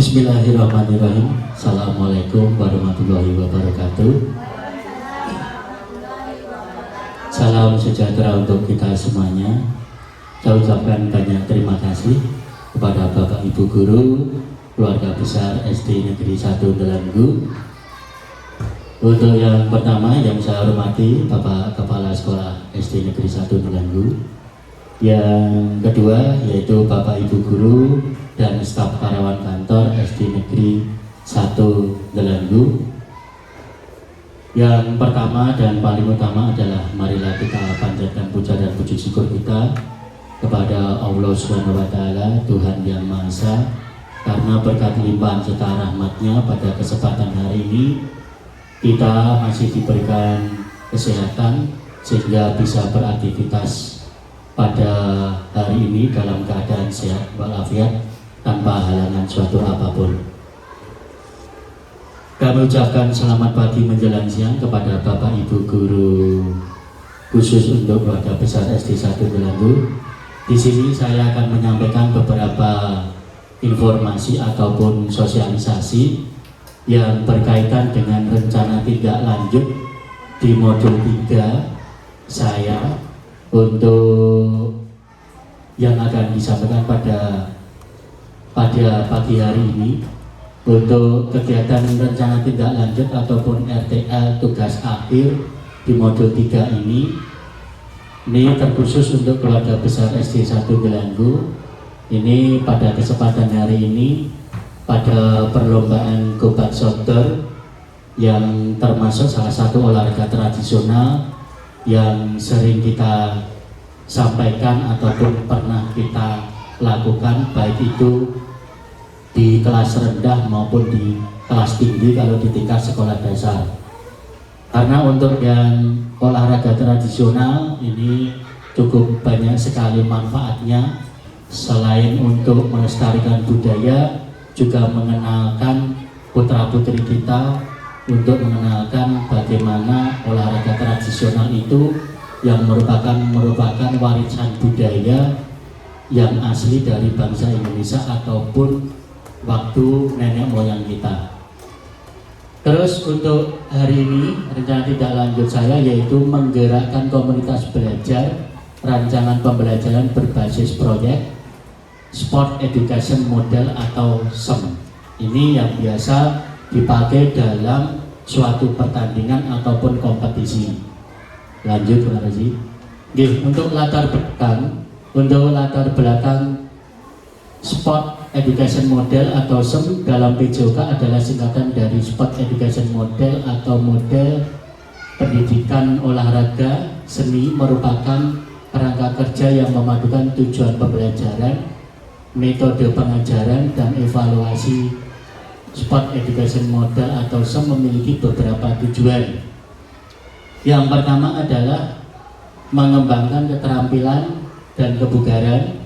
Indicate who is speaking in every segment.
Speaker 1: Bismillahirrahmanirrahim. Assalamualaikum warahmatullahi wabarakatuh. Salam sejahtera untuk kita semuanya. Saya ucapkan banyak terima kasih kepada Bapak Ibu Guru, keluarga besar SD Negeri 1 Delanggu. Untuk yang pertama yang saya hormati Bapak Kepala Sekolah SD Negeri 1 Delanggu. Yang kedua yaitu Bapak Ibu Guru dan staf karyawan kantor SD Negeri 1 Delanggu. Yang pertama dan paling utama adalah marilah kita panjatkan puja dan puji syukur kita kepada Allah Subhanahu wa Ta'ala, Tuhan Yang Maha Esa, karena berkat limpahan serta rahmatnya pada kesempatan hari ini kita masih diberikan kesehatan sehingga bisa beraktivitas pada hari ini dalam keadaan sehat walafiat tanpa halangan suatu apapun. Kami ucapkan selamat pagi menjelang siang kepada Bapak Ibu Guru, khusus untuk keluarga besar SD 1 Delanggu. Di sini saya akan menyampaikan beberapa informasi ataupun sosialisasi yang berkaitan dengan rencana tindak lanjut di modul 3 saya untuk yang akan disampaikan pada pagi hari ini. Untuk kegiatan rencana tindak lanjut ataupun RTA tugas akhir di modul 3 ini terkhusus untuk keluarga besar SD 1 Delanggu. Ini pada kesempatan hari ini pada perlombaan Gobat Shooter yang termasuk salah satu olahraga tradisional yang sering kita sampaikan ataupun pernah kita lakukan, baik itu di kelas rendah maupun di kelas tinggi kalau di tingkat sekolah dasar. Karena untuk yang olahraga tradisional ini cukup banyak sekali manfaatnya, selain untuk melestarikan budaya, juga mengenalkan putra-putri kita untuk mengenalkan bagaimana olahraga tradisional itu yang merupakan warisan budaya yang asli dari bangsa Indonesia ataupun waktu nenek moyang kita. Terus untuk hari ini rencana tindak lanjut saya yaitu menggerakkan komunitas belajar rancangan pembelajaran berbasis proyek Sport Education Model atau SEM. Ini yang biasa dipakai dalam suatu pertandingan ataupun kompetisi. Lanjut Pak Razi. Untuk latar belakang Sport Education Model atau SEM dalam PJOK adalah singkatan dari Sport Education Model atau model pendidikan olahraga seni, merupakan kerangka kerja yang memadukan tujuan pembelajaran, metode pengajaran, dan evaluasi. Sport Education Model atau SEM memiliki beberapa tujuan. Yang pertama adalah mengembangkan keterampilan dan kebugaran.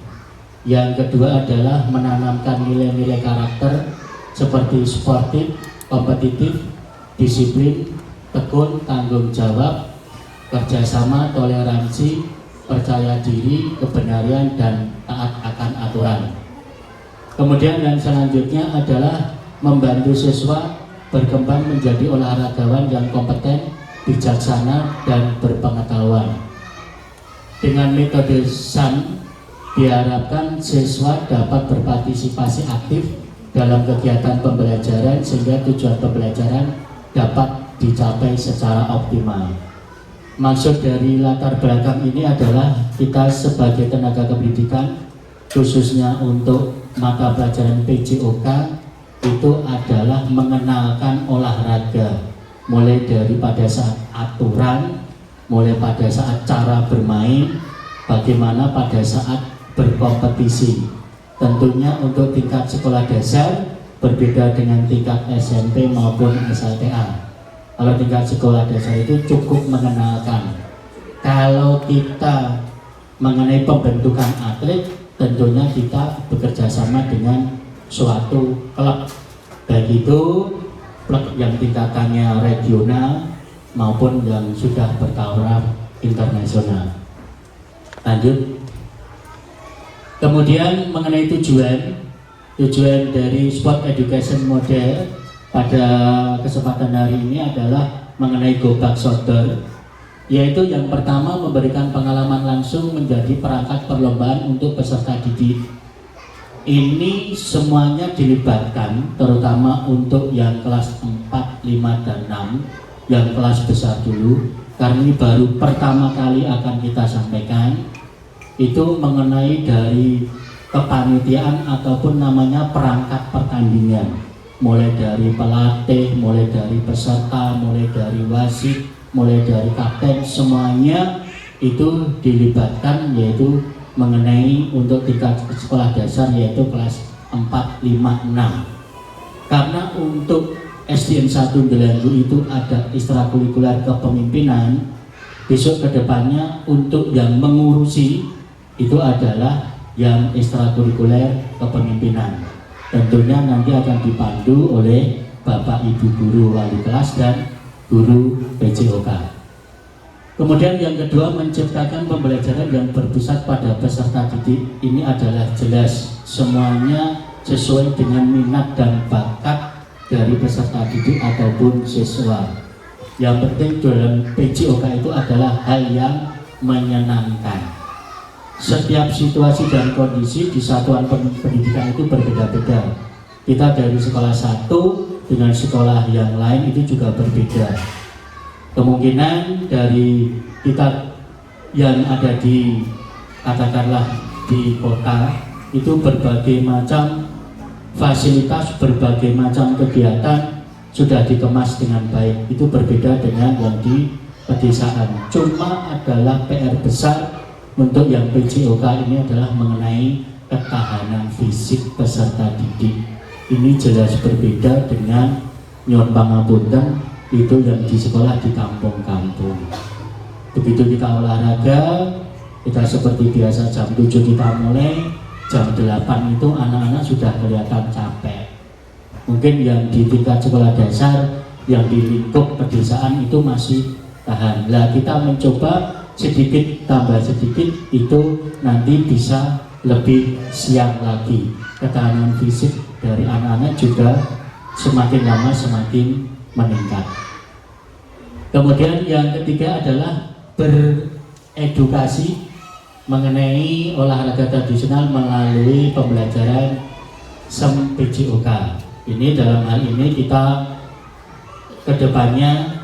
Speaker 1: Yang kedua adalah menanamkan nilai-nilai karakter seperti sportif, kompetitif, disiplin, tekun, tanggung jawab, kerjasama, toleransi, percaya diri, kebenaran, dan taat akan aturan. Kemudian yang selanjutnya adalah membantu siswa berkembang menjadi olahragawan yang kompeten, bijaksana, dan berpengetahuan. Dengan metode SAM diharapkan siswa dapat berpartisipasi aktif dalam kegiatan pembelajaran sehingga tujuan pembelajaran dapat dicapai secara optimal. Maksud dari latar belakang ini adalah kita sebagai tenaga pendidikan, khususnya untuk mata pelajaran PJOK, itu adalah mengenalkan olahraga, mulai dari pada saat aturan, mulai pada saat cara bermain, bagaimana pada saat berkompetisi. Tentunya untuk tingkat sekolah dasar berbeda dengan tingkat SMP maupun SLTA. Kalau tingkat sekolah dasar itu cukup mengenalkan. Kalau kita mengenai pembentukan atlet, tentunya kita bekerja sama dengan suatu klub, baik itu klub yang tingkatannya regional maupun yang sudah bertaraf internasional. Lanjut. Kemudian mengenai tujuan, Tujuan dari Sport Education Model pada kesempatan hari ini adalah mengenai Gobak Sodor, yaitu yang pertama memberikan pengalaman langsung menjadi perangkat perlombaan untuk peserta didik. Ini semuanya dilibatkan, terutama untuk yang kelas 4, 5, dan 6, yang kelas besar dulu, karena ini baru pertama kali akan kita sampaikan, itu mengenai dari kepanitiaan ataupun namanya perangkat pertandingan, mulai dari pelatih, mulai dari peserta, mulai dari wasit, mulai dari kapten, semuanya itu dilibatkan, yaitu mengenai untuk tingkat sekolah dasar yaitu kelas 4, 5, 6. Karena untuk SDN 1 Delendu itu ada ekstrakurikuler kepemimpinan, besok kedepannya untuk yang mengurusi itu adalah yang ekstrakurikuler kepemimpinan. Tentunya nanti akan dipandu oleh Bapak Ibu Guru Wali Kelas dan Guru PJOK. Kemudian yang kedua, menciptakan pembelajaran yang berpusat pada peserta didik. Ini adalah jelas semuanya sesuai dengan minat dan bakat dari peserta didik ataupun siswa. Yang penting dalam PJOK itu adalah hal yang menyenangkan. Setiap situasi dan kondisi di satuan pendidikan itu berbeda-beda. Kita dari sekolah satu dengan sekolah yang lain itu juga berbeda. Kemungkinan dari kita yang ada di, katakanlah di kota, itu berbagai macam fasilitas, berbagai macam kegiatan sudah dikemas dengan baik. Itu berbeda dengan yang di pedesaan. Cuma adalah PR besar untuk yang PJOK ini adalah mengenai ketahanan fisik peserta didik. Ini jelas berbeda dengan nyon pangapunten itu yang di sekolah di kampung-kampung. Begitu kita olahraga, kita seperti biasa jam 7 kita mulai, jam 8 itu anak-anak sudah kelihatan capek. Mungkin yang di tingkat sekolah dasar, yang di lingkup pedesaan itu masih tahan. Lah kita mencoba sedikit tambah sedikit, itu nanti bisa lebih siap lagi. Ketahanan fisik dari anak-anak juga semakin lama semakin meningkat. Kemudian yang ketiga adalah beredukasi mengenai olahraga tradisional melalui pembelajaran SEM PJOK. Ini dalam hal ini kita kedepannya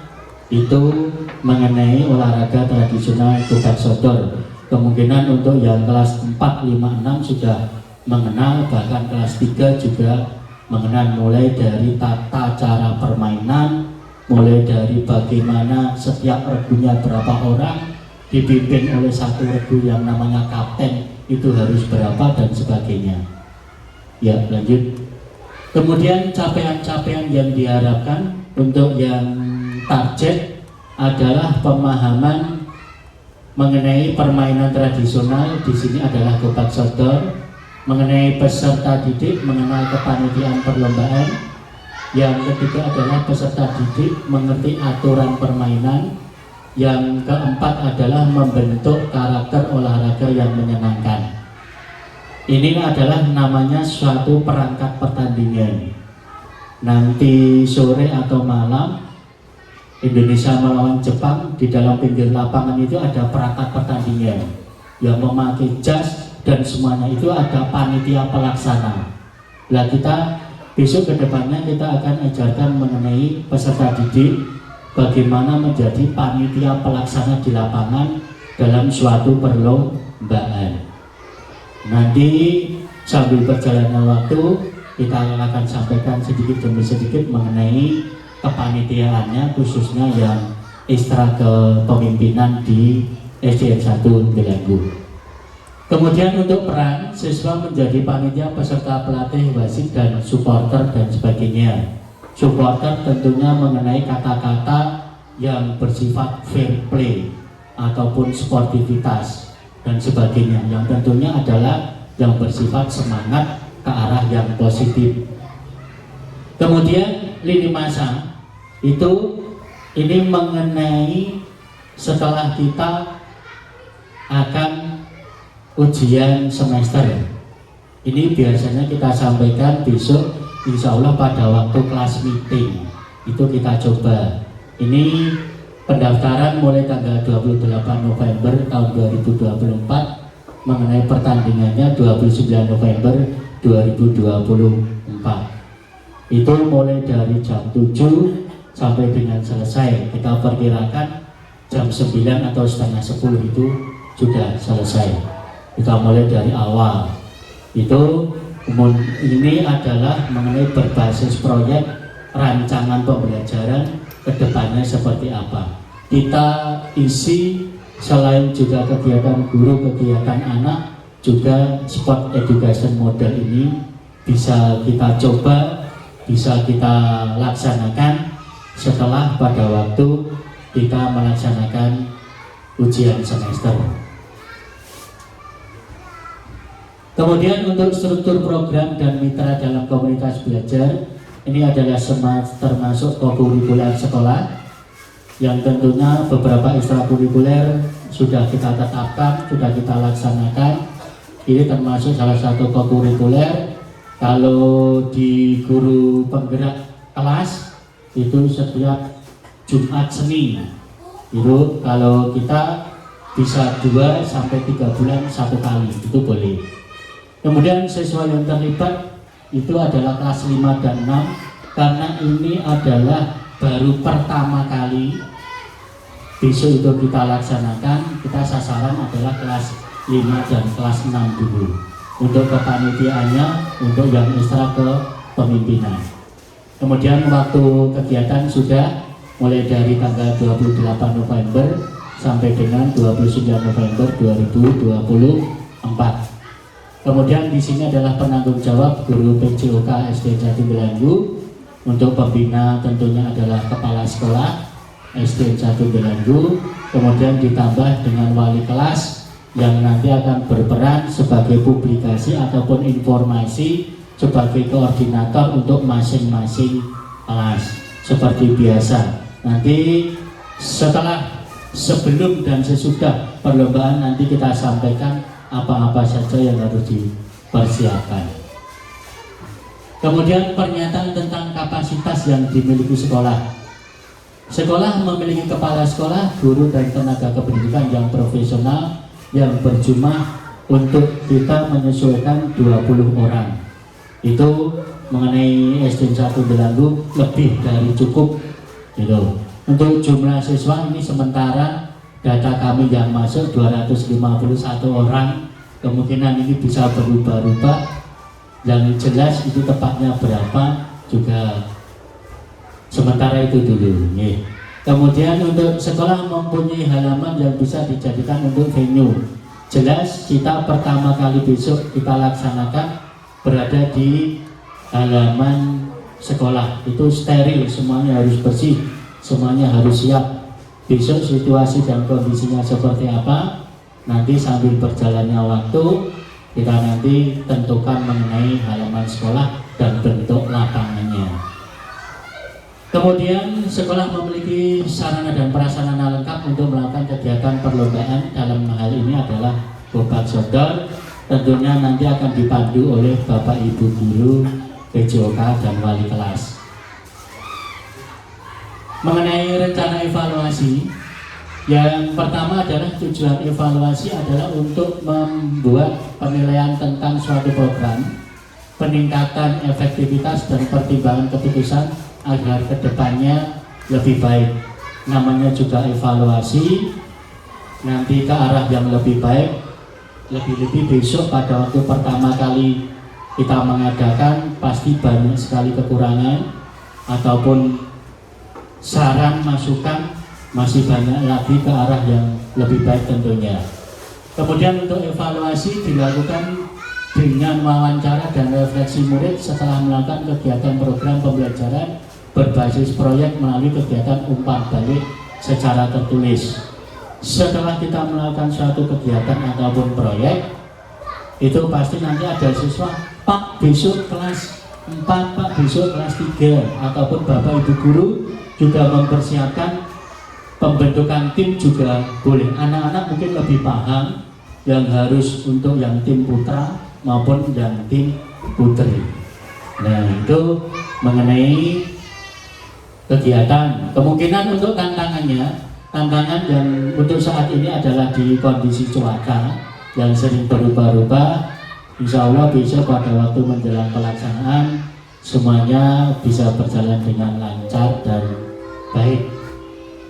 Speaker 1: itu mengenai olahraga tradisional Gobak Sodor. Kemungkinan untuk yang kelas 4, 5, 6 sudah mengenal, bahkan kelas 3 juga mengenal, mulai dari tata cara permainan, mulai dari bagaimana setiap regunya berapa orang, dipimpin oleh satu regu yang namanya kapten itu harus berapa dan sebagainya. Ya, lanjut. Kemudian capaian-capaian yang diharapkan untuk yang target adalah pemahaman mengenai permainan tradisional. Di sini adalah Gobak Sodor. Mengenai peserta didik mengenal kepanitiaan perlombaan. Yang ketiga adalah peserta didik mengerti aturan permainan. Yang keempat adalah membentuk karakter olahraga yang menyenangkan. Ini adalah namanya suatu perangkat pertandingan. Nanti sore atau malam Indonesia melawan Jepang, di dalam pinggir lapangan itu ada perangkat pertandingan yang memakai jas dan semuanya itu ada panitia pelaksana. Nah, kita besok kedepannya kita akan ajarkan mengenai peserta didik bagaimana menjadi panitia pelaksana di lapangan dalam suatu perlombaan. Nanti sambil berjalannya waktu kita akan sampaikan sedikit demi sedikit mengenai kepanitiaannya, khususnya yang ekstra kepemimpinan di SDN 1 Delendu. Kemudian untuk peran siswa menjadi panitia, peserta, pelatih, wasit, dan supporter dan sebagainya. Supporter tentunya mengenai kata-kata yang bersifat fair play ataupun sportivitas dan sebagainya, yang tentunya adalah yang bersifat semangat ke arah yang positif. Kemudian lini masa itu ini mengenai setelah kita akan ujian semester. Ini biasanya kita sampaikan besok, insya Allah pada waktu kelas meeting. Itu kita coba. Ini pendaftaran mulai tanggal 28 November tahun 2024, mengenai pertandingannya 29 November 2024. Itu mulai dari jam 7 sampai dengan selesai. Kita perkirakan jam 9 atau setengah 10 itu sudah selesai. Kita mulai dari awal. Ini adalah mengenai berbasis proyek, rancangan pembelajaran kedepannya seperti apa. Kita isi selain juga kegiatan guru, kegiatan anak, juga sport education model ini bisa kita coba, bisa kita laksanakan setelah pada waktu kita melaksanakan ujian semester. Kemudian untuk struktur program dan mitra dalam komunitas belajar, ini adalah termasuk kokurikuler sekolah, yang tentunya beberapa ekstrakurikuler sudah kita tetapkan, sudah kita laksanakan. Ini termasuk salah satu kokurikuler. Kalau di guru penggerak kelas itu setiap Jumat Senin, itu kalau kita bisa 2 sampai 3 bulan 1 kali, itu boleh. Kemudian siswa yang terlibat itu adalah kelas 5 dan 6, karena ini adalah baru pertama kali besok itu kita laksanakan. Kita sasaran adalah kelas 5 dan kelas 6 dulu untuk kepanitiaannya, untuk yang ekstra ke pemimpinan. Kemudian waktu kegiatan sudah mulai dari tanggal 28 November sampai dengan 29 November 2024. Kemudian di sini adalah penanggung jawab guru PJOK SD Jati Belanggu. Untuk pembina tentunya adalah kepala sekolah SD Jati Belanggu. Kemudian ditambah dengan wali kelas yang nanti akan berperan sebagai publikasi ataupun informasi sebagai koordinator untuk masing-masing kelas. Seperti biasa, nanti sebelum dan sesudah perlombaan nanti kita sampaikan apa-apa saja yang harus dipersiapkan. Kemudian pernyataan tentang kapasitas yang dimiliki sekolah. Sekolah memiliki kepala sekolah, guru dan tenaga kependidikan yang profesional yang berjumlah untuk kita menyesuaikan 20 orang. Itu mengenai SD 1 Belanggu lebih dari cukup gitu. Untuk jumlah siswa ini sementara data kami yang masuk 251 orang, kemungkinan ini bisa berubah-ubah. Yang jelas itu tepatnya berapa juga sementara itu dulu. Kemudian untuk sekolah mempunyai halaman yang bisa dijadikan untuk venue. Jelas kita pertama kali besok kita laksanakan berada di halaman sekolah. Itu steril, semuanya harus bersih, semuanya harus siap. Besok situasi dan kondisinya seperti apa, nanti sambil berjalannya waktu kita nanti tentukan mengenai halaman sekolah dan bentuk lapangannya. Kemudian sekolah memiliki sarana dan prasarana lengkap untuk melakukan kegiatan perlombaan. Dalam hal ini adalah bobak sodor, tentunya nanti akan dipandu oleh Bapak Ibu Guru PJOK dan wali kelas. Mengenai rencana evaluasi, yang pertama adalah tujuan evaluasi adalah untuk membuat penilaian tentang suatu program, peningkatan efektivitas dan pertimbangan keputusan agar kedepannya lebih baik. Namanya juga evaluasi, nanti ke arah yang lebih baik. Lebih-lebih besok pada waktu pertama kali kita mengadakan pasti banyak sekali kekurangan ataupun saran masukan masih banyak lagi ke arah yang lebih baik tentunya. Kemudian untuk evaluasi dilakukan dengan wawancara dan refleksi murid setelah melakukan kegiatan program pembelajaran berbasis proyek melalui kegiatan umpan balik secara tertulis. Setelah kita melakukan suatu kegiatan ataupun proyek, itu pasti nanti ada siswa, Pak besok kelas 4, Pak besok kelas 3, ataupun Bapak Ibu Guru juga mempersiapkan pembentukan tim juga boleh. Anak-anak mungkin lebih paham yang harus untuk yang tim putra, maupun yang tim putri. Nah, itu mengenai kegiatan. Kemungkinan untuk tantangan dan untuk saat ini adalah di kondisi cuaca yang sering berubah-ubah. Insya Allah besok pada waktu menjelang pelaksanaan semuanya bisa berjalan dengan lancar dan baik.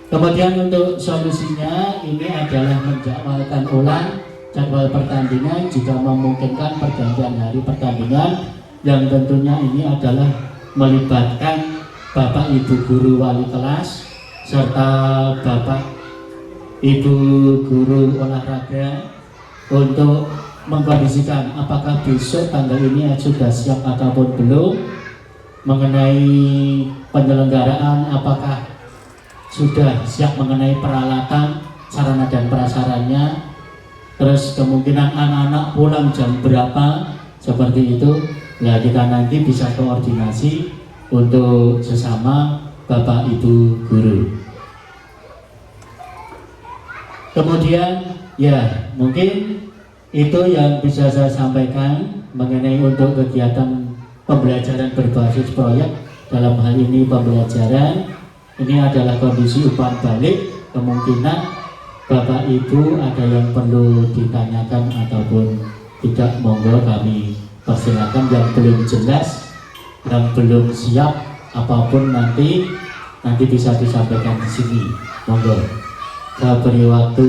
Speaker 1: Kemudian untuk solusinya ini adalah menjadwalkan ulang jadwal pertandingan jika memungkinkan pergantian hari pertandingan, yang tentunya ini adalah melibatkan Bapak Ibu Guru Wali Kelas serta Bapak Ibu Guru Olahraga untuk mengkondisikan apakah besok tanggal ini sudah siap ataupun belum, mengenai penyelenggaraan apakah sudah siap mengenai peralatan, sarana dan prasarannya, terus kemungkinan anak-anak pulang jam berapa, seperti itu. Nah, kita nanti bisa koordinasi untuk sesama Bapak Ibu Guru. Kemudian ya mungkin itu yang bisa saya sampaikan mengenai untuk kegiatan pembelajaran berbasis proyek. Dalam hal ini pembelajaran ini adalah kondisi umpan balik, kemungkinan Bapak Ibu ada yang perlu ditanyakan ataupun tidak, monggo kami persilakan. Yang belum jelas, yang belum siap apapun nanti bisa disampaikan di sini. Monggo. Saya beri waktu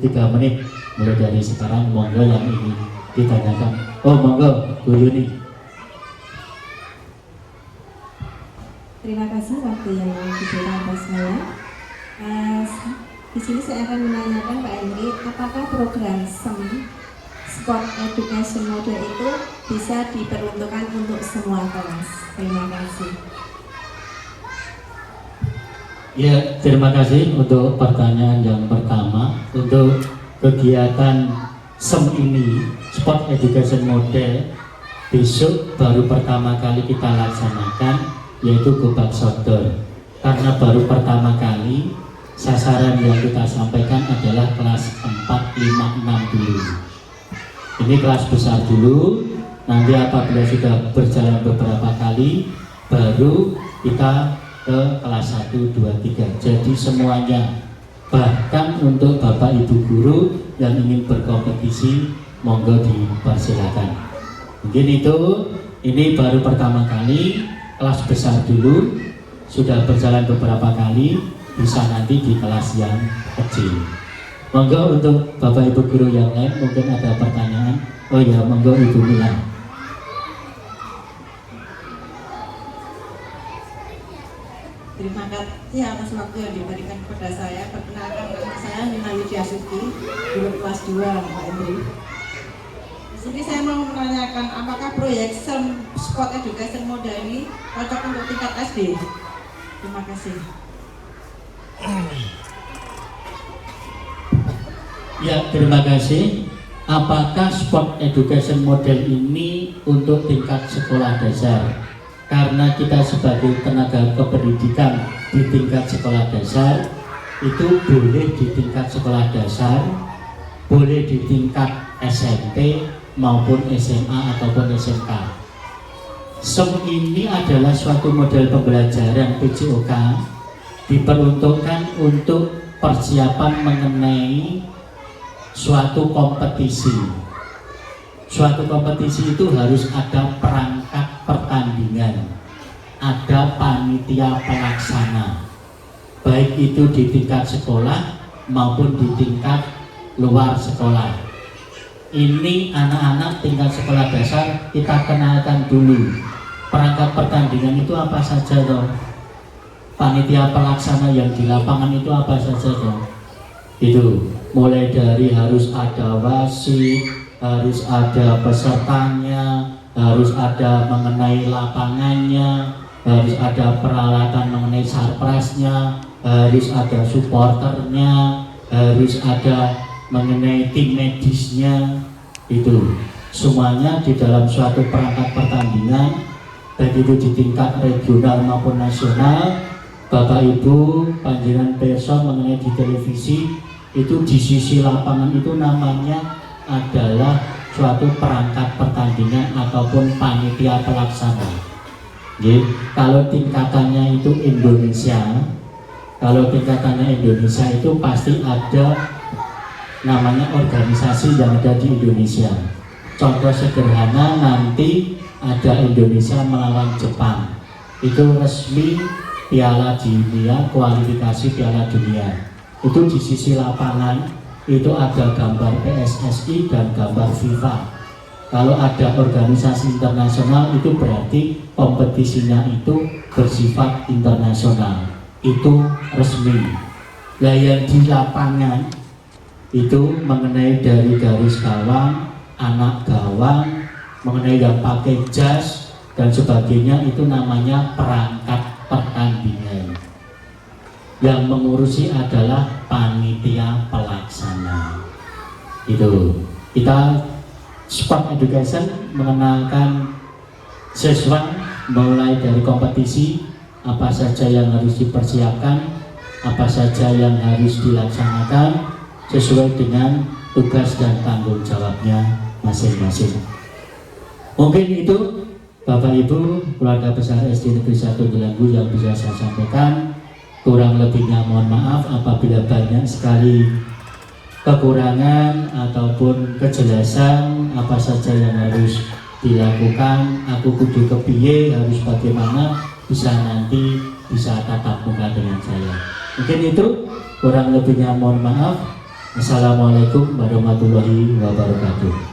Speaker 1: 3 menit mulai dari sekarang. Monggo yang ingin ditanyakan. Oh monggo, Bu Yuni.
Speaker 2: Terima kasih waktu yang diberikan kepada saya. Di sini saya akan menanyakan Pak Henry, apakah program SEM Sport Education Model itu bisa diperuntukkan untuk semua kelas? Terima kasih.
Speaker 1: Ya, terima kasih untuk pertanyaan yang pertama. Untuk kegiatan SEM ini, Sport Education Model, besok baru pertama kali kita laksanakan, yaitu Gobak Sodor. Karena baru pertama kali, sasaran yang kita sampaikan adalah kelas 4, 5, 6 dulu. Ini kelas besar dulu, nanti apabila sudah berjalan beberapa kali, baru kita ke kelas 1, 2, 3. Jadi semuanya, bahkan untuk Bapak Ibu Guru yang ingin berkompetisi, monggo dipersilakan. Mungkin itu, ini baru pertama kali, kelas besar dulu, sudah berjalan beberapa kali, bisa nanti di kelas yang kecil. Monggo untuk Bapak Ibu Guru yang lain mungkin ada pertanyaan. Oh ya, monggo Ibu Mila.
Speaker 3: Terima kasih atas waktu yang diberikan kepada saya. Perkenalkan, nama saya Nina Widyasuti, guru kelas 2, Pak Henry. Di sini saya mau menanyakan, apakah proyek SEM Sport Education Model ini cocok untuk tingkat SD? Terima kasih.
Speaker 1: Ya, terima kasih. Apakah Sport Education Model ini untuk tingkat sekolah dasar? Karena kita sebagai tenaga kependidikan di tingkat sekolah dasar, itu boleh di tingkat sekolah dasar, boleh di tingkat SMP maupun SMA ataupun SMK. SEM ini adalah suatu model pembelajaran PJOK, diperuntukkan untuk persiapan mengenai suatu kompetisi. Suatu kompetisi itu harus ada perangkat pertandingan, ada panitia pelaksana, baik itu di tingkat sekolah maupun di tingkat luar sekolah. Ini anak-anak tingkat sekolah dasar kita kenalkan dulu. Perangkat pertandingan itu apa saja toh? Panitia pelaksana yang di lapangan itu apa saja toh? Itu mulai dari harus ada wasit, harus ada pesertanya, harus ada mengenai lapangannya, harus ada peralatan mengenai sarprasnya, harus ada supporternya, harus ada mengenai tim medisnya. Itu semuanya di dalam suatu perangkat pertandingan, baik itu di tingkat regional maupun nasional. Bapak Ibu panjenengan pirsa mengenai di televisi itu di sisi lapangan itu namanya adalah suatu perangkat pertandingan ataupun panitia pelaksana. Jadi, kalau tingkatannya itu Indonesia, itu pasti ada namanya organisasi yang ada di Indonesia. Contoh sederhana, nanti ada Indonesia melawan Jepang, itu resmi Piala Dunia, kualifikasi Piala Dunia. Itu di sisi lapangan itu ada gambar PSSI dan gambar FIFA. Kalau ada organisasi internasional itu berarti kompetisinya itu bersifat internasional, itu resmi. Nah, yang di lapangan itu mengenai dari garis gawang, anak gawang, mengenai yang pakai jas dan sebagainya, itu namanya perangkat pertandingan. Yang mengurusi adalah panitia pelaksana. Itu kita sport education mengenalkan siswa mulai dari kompetisi, apa saja yang harus dipersiapkan, apa saja yang harus dilaksanakan sesuai dengan tugas dan tanggung jawabnya masing-masing. Mungkin itu Bapak Ibu keluarga besar SD Negeri 1 Delanggu yang bisa saya sampaikan. Kurang lebihnya mohon maaf apabila banyak sekali kekurangan ataupun kejelasan apa saja yang harus dilakukan, aku kudu kepiye, harus bagaimana, bisa tatap muka dengan saya. Mungkin itu, kurang lebihnya mohon maaf. Assalamualaikum warahmatullahi wabarakatuh.